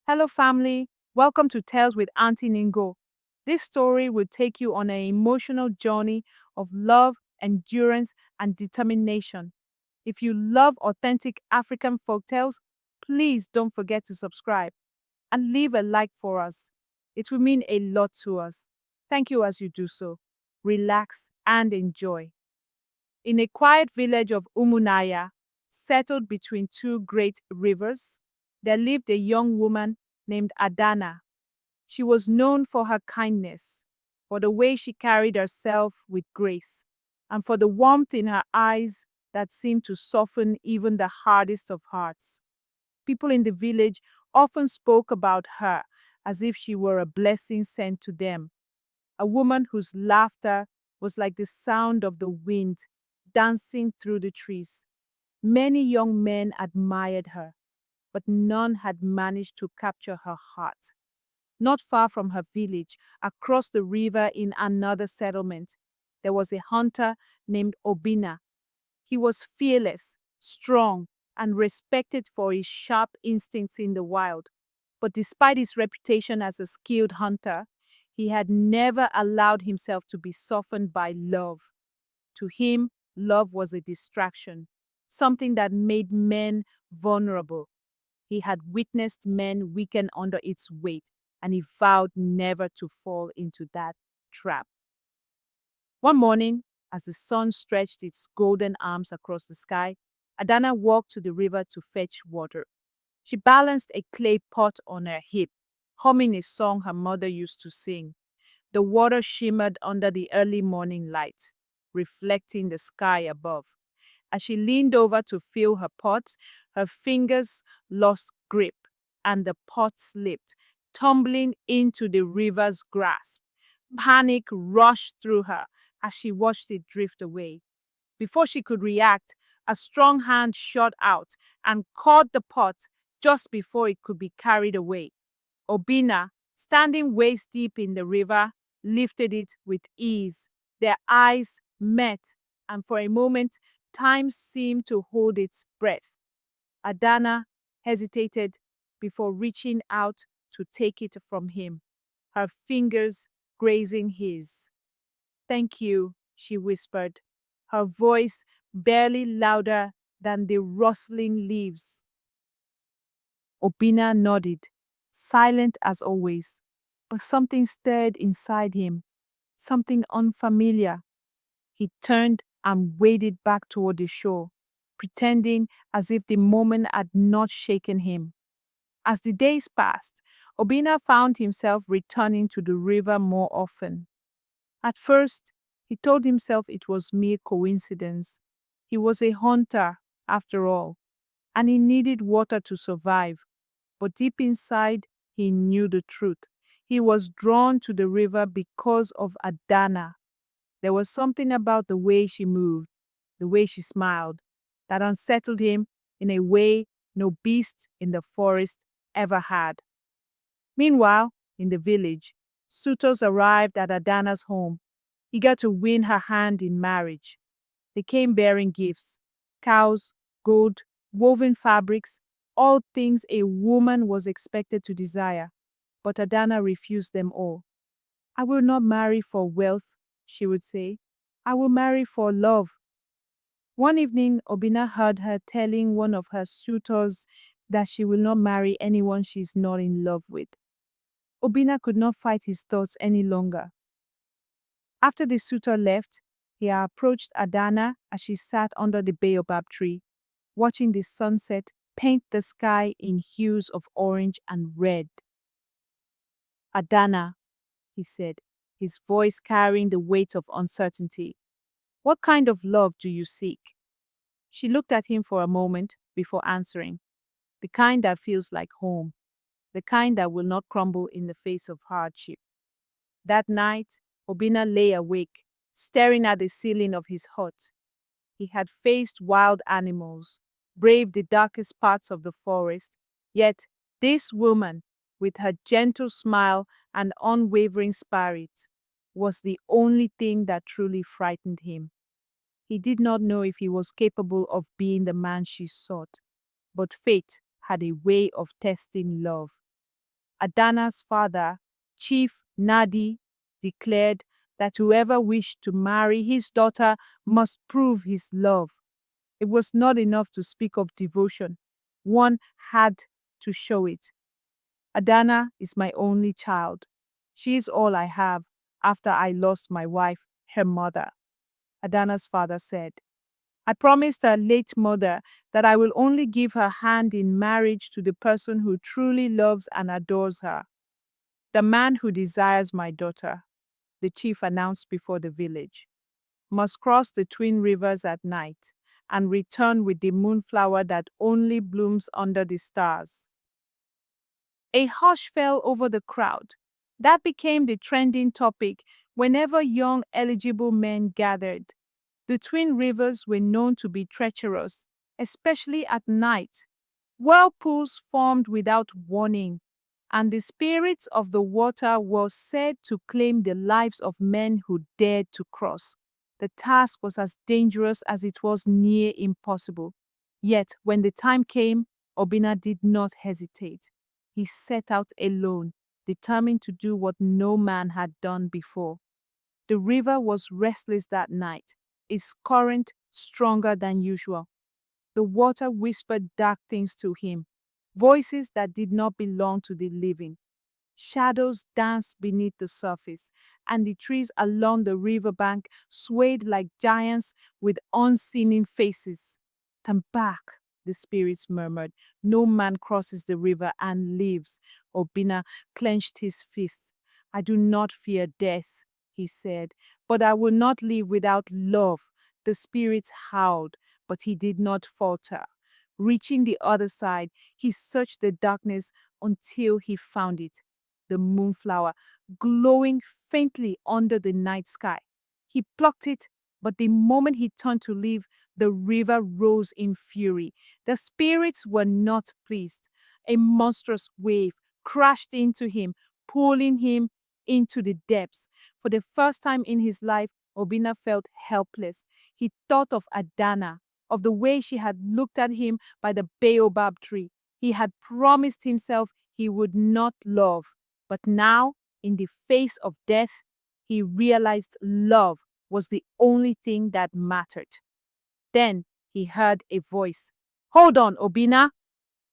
Hello, family. Welcome to Tales with Auntie Ningo. This story will take you on an emotional journey of love, endurance, and determination. If you love authentic African folktales, please don't forget to subscribe and leave a like for us. It will mean a lot to us. Thank you as you do so. Relax and enjoy. In a quiet village of Umunaya, settled between two great rivers, there lived a young woman named Adanna. She was known for her kindness, for the way she carried herself with grace, and for the warmth in her eyes that seemed to soften even the hardest of hearts. People in the village often spoke about her as if she were a blessing sent to them, a woman whose laughter was like the sound of the wind dancing through the trees. Many young men admired her, but none had managed to capture her heart. Not far from her village, across the river in another settlement, there was a hunter named Obinna. He was fearless, strong, and respected for his sharp instincts in the wild. But despite his reputation as a skilled hunter, he had never allowed himself to be softened by love. To him, love was a distraction, something that made men vulnerable. He had witnessed men weaken under its weight, and he vowed never to fall into that trap. One morning, as the sun stretched its golden arms across the sky, Adanna walked to the river to fetch water. She balanced a clay pot on her hip, humming a song her mother used to sing. The water shimmered under the early morning light, reflecting the sky above. As she leaned over to fill her pot, her fingers lost grip and the pot slipped, tumbling into the river's grasp. Panic rushed through her as she watched it drift away. Before she could react, a strong hand shot out and caught the pot just before it could be carried away. Obinna, standing waist deep in the river, lifted it with ease. Their eyes met, and for a moment, time seemed to hold its breath. Adanna hesitated before reaching out to take it from him, her fingers grazing his. "Thank you," she whispered, her voice barely louder than the rustling leaves. Obinna nodded, silent as always, but something stirred inside him, something unfamiliar. He turned and waded back toward the shore, pretending as if the moment had not shaken him. As the days passed, Obinna found himself returning to the river more often. At first, he told himself it was mere coincidence. He was a hunter, after all, and he needed water to survive. But deep inside, he knew the truth. He was drawn to the river because of Adanna. There was something about the way she moved, the way she smiled, that unsettled him in a way no beast in the forest ever had. Meanwhile, in the village, suitors arrived at Adanna's home, eager to win her hand in marriage. They came bearing gifts: cows, gold, woven fabrics, all things a woman was expected to desire. But Adanna refused them all. "I will not marry for wealth," she would say. "I will marry for love." One evening, Obinna heard her telling one of her suitors that she will not marry anyone she is not in love with. Obinna could not fight his thoughts any longer. After the suitor left, he approached Adanna as she sat under the baobab tree, watching the sunset paint the sky in hues of orange and red. "Adanna," he said, his voice carrying the weight of uncertainty, "what kind of love do you seek?" She looked at him for a moment before answering. "The kind that feels like home, the kind that will not crumble in the face of hardship." That night, Obinna lay awake, staring at the ceiling of his hut. He had faced wild animals, braved the darkest parts of the forest, yet this woman, with her gentle smile and unwavering spirit, was the only thing that truly frightened him. He did not know if he was capable of being the man she sought, but fate had a way of testing love. Adanna's father, Chief Nadi, declared that whoever wished to marry his daughter must prove his love. It was not enough to speak of devotion. One had to show it. Adanna is my only child. She is all I have after I lost my wife, her mother, Adanna's father said. I promised her late mother that I will only give her hand in marriage to the person who truly loves and adores her. The man who desires my daughter, the chief announced before the village, must cross the twin rivers at night and return with the moonflower that only blooms under the stars. A hush fell over the crowd. That became the trending topic whenever young eligible men gathered. The twin rivers were known to be treacherous, especially at night. Whirlpools formed without warning, and the spirits of the water were said to claim the lives of men who dared to cross. The task was as dangerous as it was near impossible. Yet, when the time came, Obinna did not hesitate. He set out alone, determined to do what no man had done before. The river was restless that night, its current stronger than usual. The water whispered dark things to him, voices that did not belong to the living. Shadows danced beneath the surface, and the trees along the riverbank swayed like giants with unseen faces. Turn back, the spirits murmured. No man crosses the river and lives. Obinna clenched his fists. I do not fear death, he said, but I will not live without love. The spirits howled, but he did not falter. Reaching the other side, he searched the darkness until he found it, the moonflower, glowing faintly under the night sky. He plucked it, but the moment he turned to leave, the river rose in fury. The spirits were not pleased. A monstrous wave crashed into him, pulling him into the depths. For the first time in his life, Obinna felt helpless. He thought of Adanna, of the way she had looked at him by the baobab tree. He had promised himself he would not love. But now, in the face of death, he realized love was the only thing that mattered. Then he heard a voice. Hold on, Obinna.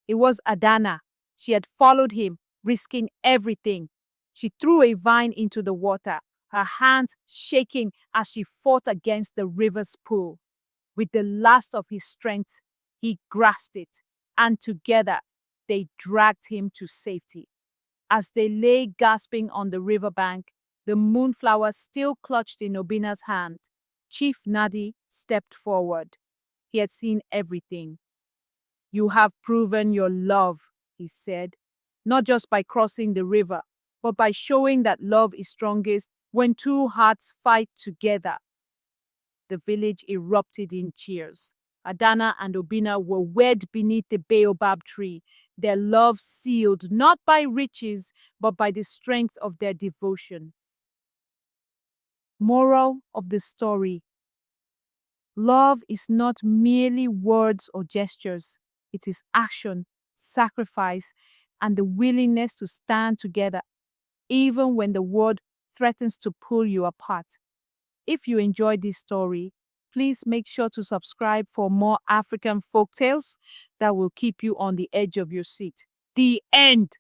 It was Adanna. She had followed him, risking everything. She threw a vine into the water, her hands shaking as she fought against the river's pull. With the last of his strength, he grasped it, and together they dragged him to safety. As they lay gasping on the riverbank, the moonflower still clutched in Obinna's hand, Chief Nadi stepped forward. He had seen everything. You have proven your love, he said, not just by crossing the river, but by showing that love is strongest when two hearts fight together. The village erupted in cheers. Adanna and Obinna were wed beneath the baobab tree, their love sealed not by riches, but by the strength of their devotion. Moral of the story: love is not merely words or gestures. It is action, sacrifice, and the willingness to stand together, even when the world threatens to pull you apart. If you enjoyed this story, please make sure to subscribe for more African folk tales that will keep you on the edge of your seat. The end.